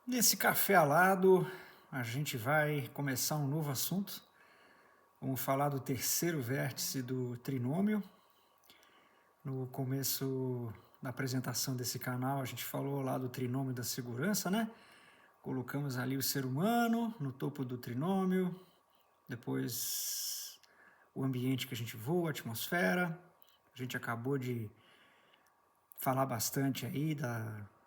Nesse café alado, a gente vai começar um novo assunto. Vamos falar do terceiro vértice do trinômio. No começo da apresentação desse canal, a gente falou lá do trinômio da segurança, né? Colocamos ali o ser humano no topo do trinômio, depois o ambiente que a gente voa, a atmosfera. A gente acabou de falar bastante aí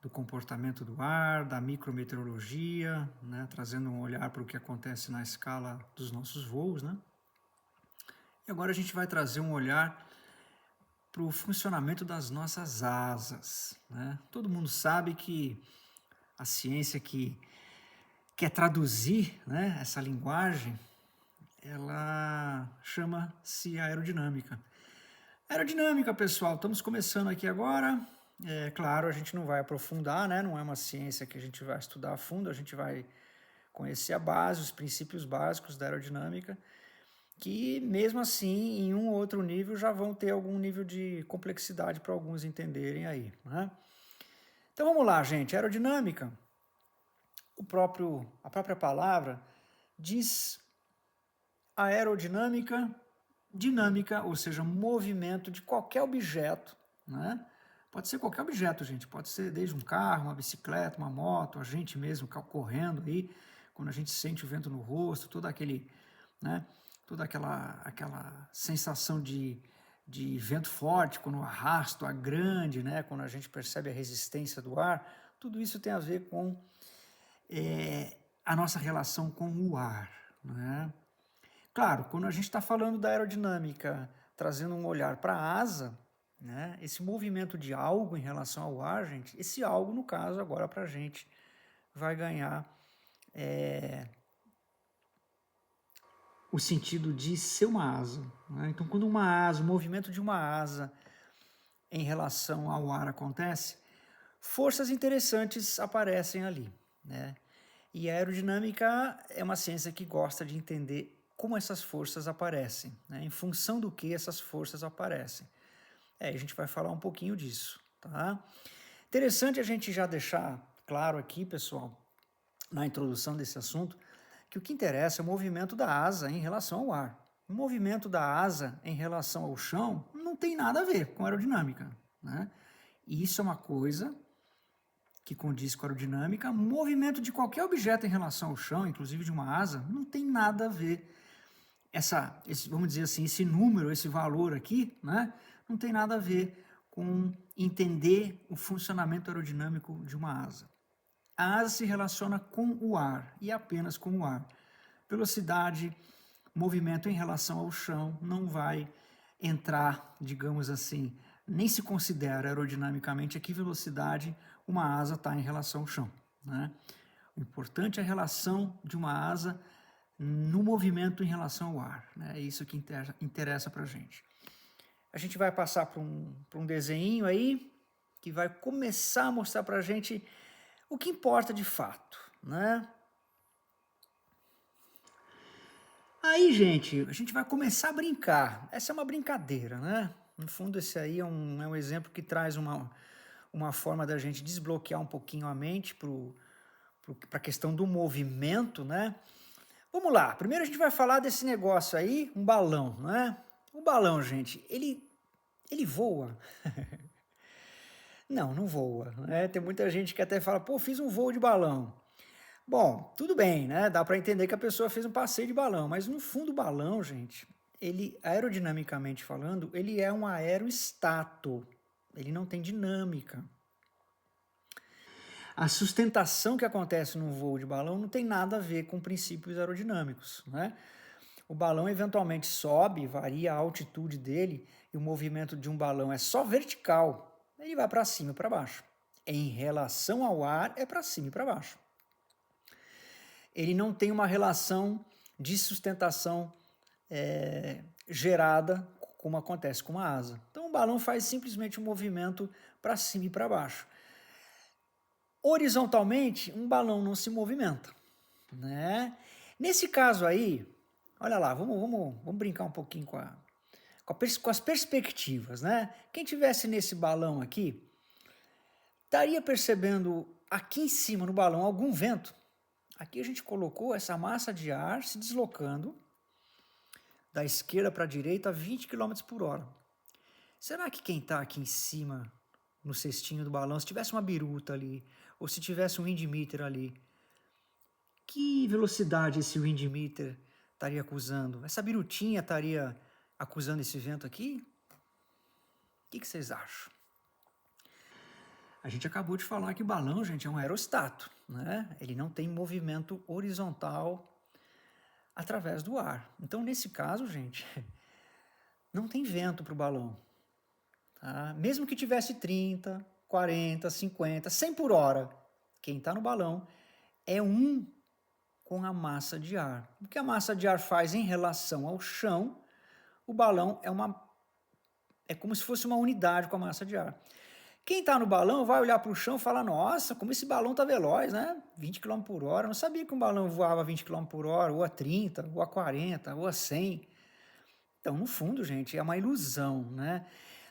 do comportamento do ar, da micrometeorologia, né, trazendo um olhar para o que acontece na escala dos nossos voos, né? E agora a gente vai trazer um olhar para o funcionamento das nossas asas, né? Todo mundo sabe que a ciência que quer traduzir, né, essa linguagem, ela chama-se aerodinâmica. Aerodinâmica, pessoal, estamos começando aqui agora. É claro, a gente não vai aprofundar, né? Não é uma ciência que a gente vai estudar a fundo, a gente vai conhecer a base, os princípios básicos da aerodinâmica, que mesmo assim, em um ou outro nível, já vão ter algum nível de complexidade para alguns entenderem aí, né? Então vamos lá, gente. Aerodinâmica, a própria palavra diz aerodinâmica, dinâmica, ou seja, movimento de qualquer objeto, né? Pode ser qualquer objeto, gente. Pode ser desde um carro, uma bicicleta, uma moto, a gente mesmo correndo aí, quando a gente sente o vento no rosto, todo aquele, né? Toda aquela sensação de vento forte, quando o arrasto é grande, né? Quando a gente percebe a resistência do ar, tudo isso tem a ver com a nossa relação com o ar, né? Claro, quando a gente está falando da aerodinâmica, trazendo um olhar para a asa, né, esse movimento de algo em relação ao ar, gente, esse algo, no caso, agora para a gente, vai ganhar o sentido de ser uma asa, né? Então, quando uma asa, o movimento de uma asa em relação ao ar acontece, forças interessantes aparecem ali, né? E a aerodinâmica é uma ciência que gosta de entender como essas forças aparecem, né? Em função do que essas forças aparecem. A gente vai falar um pouquinho disso, tá? Interessante a gente já deixar claro aqui, pessoal, na introdução desse assunto, que o que interessa é o movimento da asa em relação ao ar. O movimento da asa em relação ao chão não tem nada a ver com aerodinâmica, né? E isso é uma coisa que condiz com a aerodinâmica. Movimento de qualquer objeto em relação ao chão, inclusive de uma asa, não tem nada a ver. Vamos dizer assim, esse número, esse valor aqui, né, não tem nada a ver com entender o funcionamento aerodinâmico de uma asa. A asa se relaciona com o ar e apenas com o ar. Velocidade, movimento em relação ao chão não vai entrar, digamos assim, nem se considera aerodinamicamente a que velocidade uma asa está em relação ao chão, né? O importante é a relação de uma asa no movimento em relação ao ar, né? É isso que interessa para a gente. A gente vai passar para um desenho aí, que vai começar a mostrar para a gente o que importa de fato, né? Aí, gente, a gente vai começar a brincar. Essa é uma brincadeira, né? No fundo, esse aí é um exemplo que traz uma forma da gente desbloquear um pouquinho a mente para a questão do movimento, né? Vamos lá, primeiro a gente vai falar desse negócio aí, um balão, né? O balão, gente, ele voa? Não, não voa, né? Tem muita gente que até fala, pô, fiz um voo de balão. Bom, tudo bem, né? Dá para entender que a pessoa fez um passeio de balão, mas no fundo o balão, gente, ele, aerodinamicamente falando, ele é um aerostato. Ele não tem dinâmica. A sustentação que acontece num voo de balão não tem nada a ver com princípios aerodinâmicos, né? O balão eventualmente sobe, varia a altitude dele, e o movimento de um balão é só vertical. Ele vai para cima e para baixo. Em relação ao ar, é para cima e para baixo. Ele não tem uma relação de sustentação gerada como acontece com uma asa. Então o balão faz simplesmente um movimento para cima e para baixo. Horizontalmente, um balão não se movimenta, né? Nesse caso aí, olha lá, vamos brincar um pouquinho com as perspectivas, né? Quem tivesse nesse balão aqui, estaria percebendo aqui em cima no balão algum vento, aqui a gente colocou essa massa de ar se deslocando da esquerda para a direita a 20 km por hora. Será que quem está aqui em cima, no cestinho do balão, se tivesse uma biruta ali, ou se tivesse um windmeter ali, que velocidade esse windmeter estaria acusando? Essa birutinha estaria acusando esse vento aqui? O que vocês acham? A gente acabou de falar que o balão, gente, é um aerostato, né? Ele não tem movimento horizontal através do ar. Então, nesse caso, gente, não tem vento para o balão. Tá? Mesmo que tivesse 30, 40, 50, 100 por hora, quem está no balão é um com a massa de ar. O que a massa de ar faz em relação ao chão, o balão é como se fosse uma unidade com a massa de ar. Quem está no balão vai olhar para o chão e falar, nossa, como esse balão está veloz, né? 20 km por hora. Eu não sabia que um balão voava 20 km por hora, ou a 30, ou a 40, ou a 100. Então, no fundo, gente, é uma ilusão, né?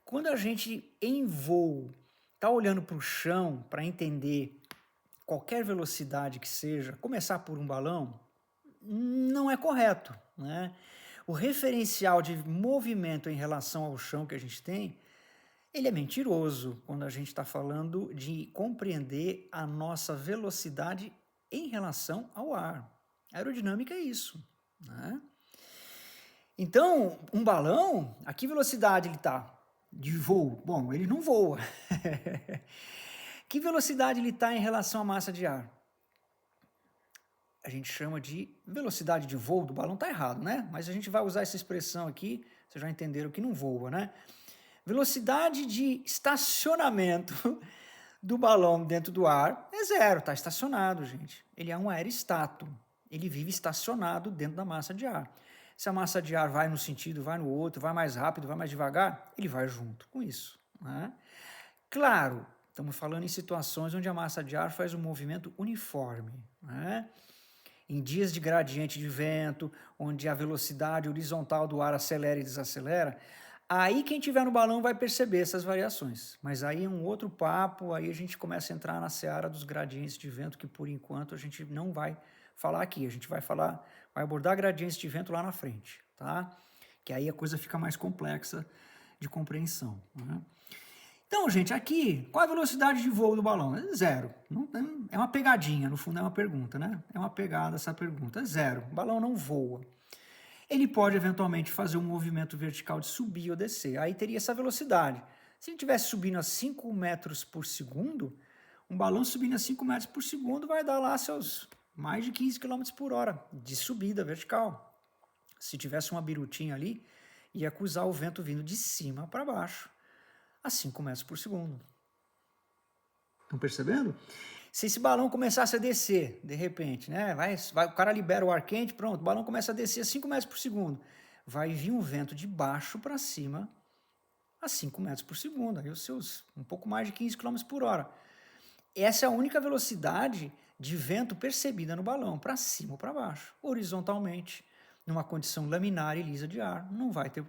Quando a gente, em voo, está olhando para o chão para entender qualquer velocidade que seja, começar por um balão, não é correto, né? O referencial de movimento em relação ao chão que a gente tem, ele é mentiroso quando a gente está falando de compreender a nossa velocidade em relação ao ar. A aerodinâmica é isso, né? Então, um balão, a que velocidade ele está? De voo? Bom, ele não voa. Que velocidade ele está em relação à massa de ar? A gente chama de velocidade de voo do balão, está errado, né? Mas a gente vai usar essa expressão aqui, vocês já entenderam que não voa, né? Velocidade de estacionamento do balão dentro do ar é zero, está estacionado, gente. Ele é um aerostato, ele vive estacionado dentro da massa de ar. Se a massa de ar vai num sentido, vai no outro, vai mais rápido, vai mais devagar, ele vai junto com isso, né? Claro, estamos falando em situações onde a massa de ar faz um movimento uniforme, né? Em dias de gradiente de vento, onde a velocidade horizontal do ar acelera e desacelera, aí quem estiver no balão vai perceber essas variações. Mas aí é um outro papo, aí a gente começa a entrar na seara dos gradientes de vento, que por enquanto a gente não vai falar aqui. A gente vai abordar gradientes de vento lá na frente, tá? Que aí a coisa fica mais complexa de compreensão, né? Então, gente, aqui, qual a velocidade de voo do balão? É zero. Não, é uma pegadinha, no fundo é uma pergunta, né? É uma pegada essa pergunta. É zero. O balão não voa. Ele pode, eventualmente, fazer um movimento vertical de subir ou descer. Aí teria essa velocidade. Se ele estivesse subindo a 5 metros por segundo, um balão subindo a 5 metros por segundo vai dar lá seus mais de 15 km por hora de subida vertical. Se tivesse uma birutinha ali, ia acusar o vento vindo de cima para baixo a 5 metros por segundo. Estão percebendo? Se esse balão começasse a descer, de repente, né? O cara libera o ar quente, pronto, o balão começa a descer a 5 metros por segundo. Vai vir um vento de baixo para cima a 5 metros por segundo, aí os seus um pouco mais de 15 km por hora. Essa é a única velocidade de vento percebida no balão, para cima ou para baixo. Horizontalmente, numa condição laminar e lisa de ar, não vai ter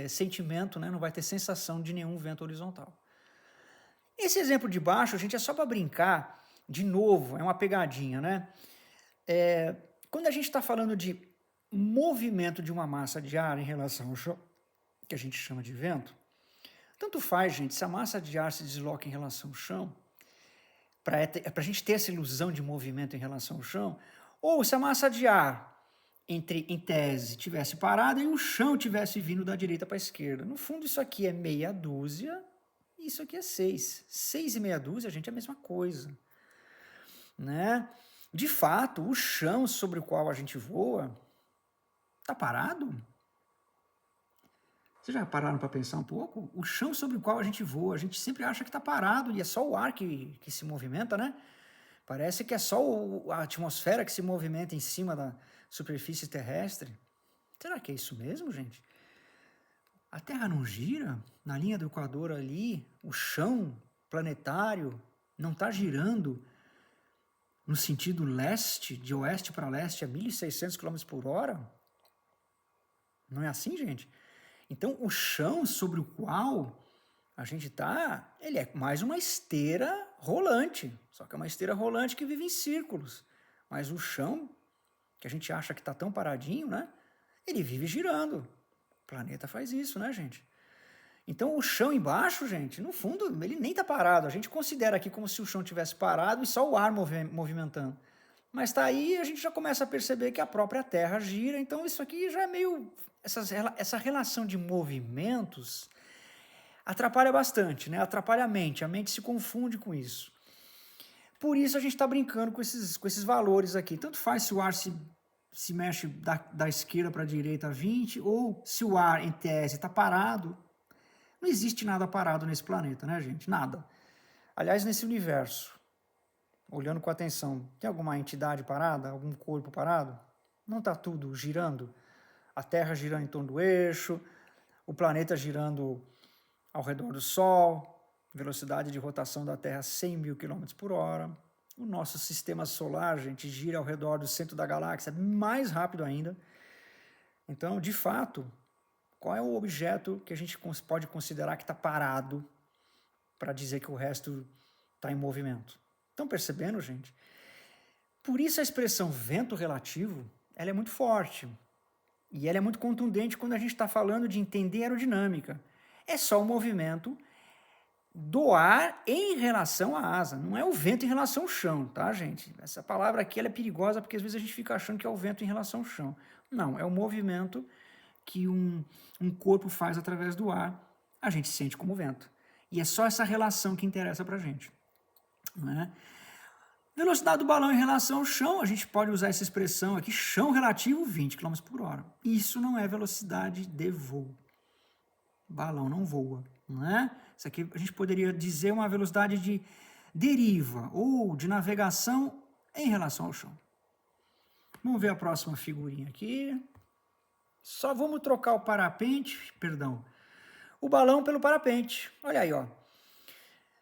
sentimento, né? Não vai ter sensação de nenhum vento horizontal. Esse exemplo de baixo, gente, é só para brincar, de novo, é uma pegadinha, né? Quando a gente está falando de movimento de uma massa de ar em relação ao chão, que a gente chama de vento, tanto faz, gente, se a massa de ar se desloca em relação ao chão, para a gente ter essa ilusão de movimento em relação ao chão, ou se a massa de ar em tese, tivesse parado e o chão tivesse vindo da direita para a esquerda. No fundo, isso aqui é meia dúzia e isso aqui é 6. 6 e meia dúzia, gente, é a mesma coisa, né? De fato, o chão sobre o qual a gente voa está parado? Vocês já pararam para pensar um pouco? O chão sobre o qual a gente voa, a gente sempre acha que está parado e é só o ar que se movimenta, né? Parece que é só a atmosfera que se movimenta em cima da superfície terrestre. Será que é isso mesmo, gente? A Terra não gira? Na linha do Equador ali, o chão planetário não está girando no sentido leste, de oeste para leste, a 1.600 km por hora? Não é assim, gente? Então, o chão sobre o qual a gente está, ele é mais uma esteira rolante, só que é uma esteira rolante que vive em círculos. Mas o chão, que a gente acha que está tão paradinho, né? Ele vive girando. O planeta faz isso, né, gente? Então o chão embaixo, gente, no fundo, ele nem está parado. A gente considera aqui como se o chão tivesse parado e só o ar movimentando. Mas tá aí, a gente já começa a perceber que a própria Terra gira, então isso aqui já é meio... Essa relação de movimentos atrapalha bastante, né? Atrapalha a mente se confunde com isso. Por isso a gente está brincando com esses valores aqui. Tanto faz se o ar se mexe da esquerda para a direita 20, ou se o ar, em tese, está parado. Não existe nada parado nesse planeta, né, gente? Nada. Aliás, nesse universo, olhando com atenção, tem alguma entidade parada? Algum corpo parado? Não está tudo girando? A Terra girando em torno do eixo, o planeta girando ao redor do Sol, velocidade de rotação da Terra 100 mil km por hora. O nosso sistema solar, gente, gira ao redor do centro da galáxia mais rápido ainda. Então, de fato, qual é o objeto que a gente pode considerar que está parado para dizer que o resto está em movimento? Estão percebendo, gente? Por isso a expressão vento relativo, ela é muito forte. E ela é muito contundente quando a gente está falando de entender aerodinâmica. É só o movimento do ar em relação à asa, não é o vento em relação ao chão, tá, gente? Essa palavra aqui ela é perigosa porque às vezes a gente fica achando que é o vento em relação ao chão. Não, é o movimento que um corpo faz através do ar, a gente sente como vento. E é só essa relação que interessa pra gente, né? Velocidade do balão em relação ao chão, a gente pode usar essa expressão aqui, chão relativo 20 km por hora. Isso não é velocidade de voo. O balão não voa, não é? Isso aqui a gente poderia dizer uma velocidade de deriva ou de navegação em relação ao chão. Vamos ver a próxima figurinha aqui. Só vamos trocar o parapente, perdão, o balão pelo parapente. Olha aí, ó.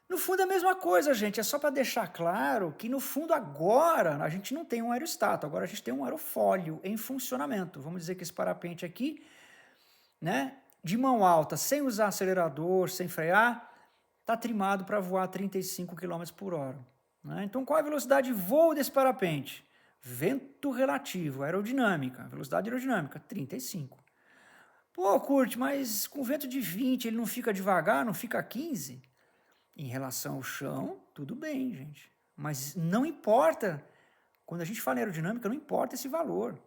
No fundo é a mesma coisa, gente. É só para deixar claro que no fundo agora a gente não tem um aerostato, agora a gente tem um aerofólio em funcionamento. Vamos dizer que esse parapente aqui, né, de mão alta, sem usar acelerador, sem frear, está trimado para voar a 35 km por hora. Né? Então, qual é a velocidade de voo desse parapente? Vento relativo, aerodinâmica, velocidade aerodinâmica, 35. Pô, Kurt, mas com vento de 20 ele não fica devagar, não fica 15? Em relação ao chão, tudo bem, gente. Mas não importa, quando a gente fala em aerodinâmica, não importa esse valor.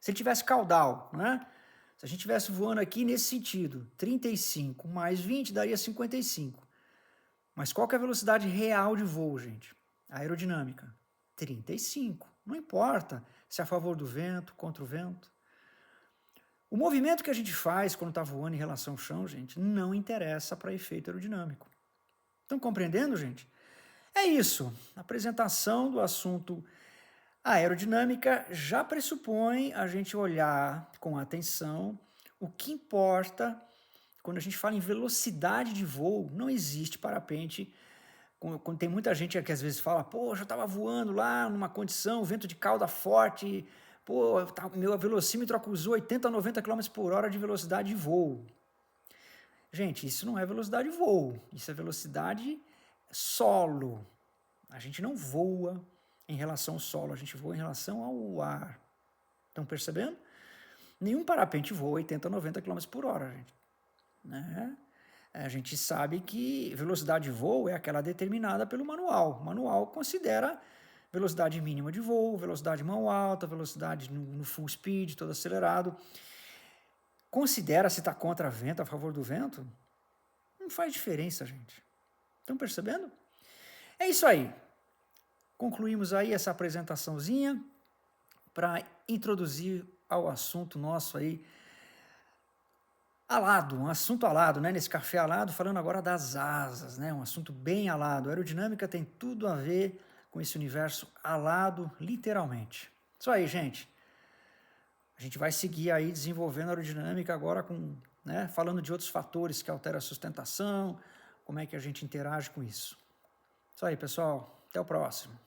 Se ele tivesse caudal, né? Se a gente estivesse voando aqui nesse sentido, 35 mais 20 daria 55. Mas qual que é a velocidade real de voo, gente? A aerodinâmica, 35. Não importa se é a favor do vento, contra o vento. O movimento que a gente faz quando está voando em relação ao chão, gente, não interessa para efeito aerodinâmico. Estão compreendendo, gente? É isso. A apresentação do assunto aerodinâmica já pressupõe a gente olhar com atenção o que importa quando a gente fala em velocidade de voo. Não existe parapente. Quando tem muita gente que às vezes fala, poxa, eu estava voando lá numa condição, vento de cauda forte, pô, meu velocímetro acusou 80 a 90 km por hora de velocidade de voo. Gente, isso não é velocidade de voo, isso é velocidade solo. A gente não voa em relação ao solo, a gente voa em relação ao ar. Estão percebendo? Nenhum parapente voa 80 a 90 km por hora, gente. Né? A gente sabe que velocidade de voo é aquela determinada pelo manual. O manual considera velocidade mínima de voo, velocidade mão alta, velocidade no full speed, todo acelerado. Considera se está contra vento, a favor do vento? Não faz diferença, gente. Estão percebendo? É isso aí. Concluímos aí essa apresentaçãozinha para introduzir ao assunto nosso aí, alado, um assunto alado, né? Nesse café alado, falando agora das asas, né? Um assunto bem alado. A aerodinâmica tem tudo a ver com esse universo alado, literalmente. Isso aí, gente. A gente vai seguir aí desenvolvendo a aerodinâmica agora com, né, falando de outros fatores que alteram a sustentação, como é que a gente interage com isso. Isso aí, pessoal. Até o próximo.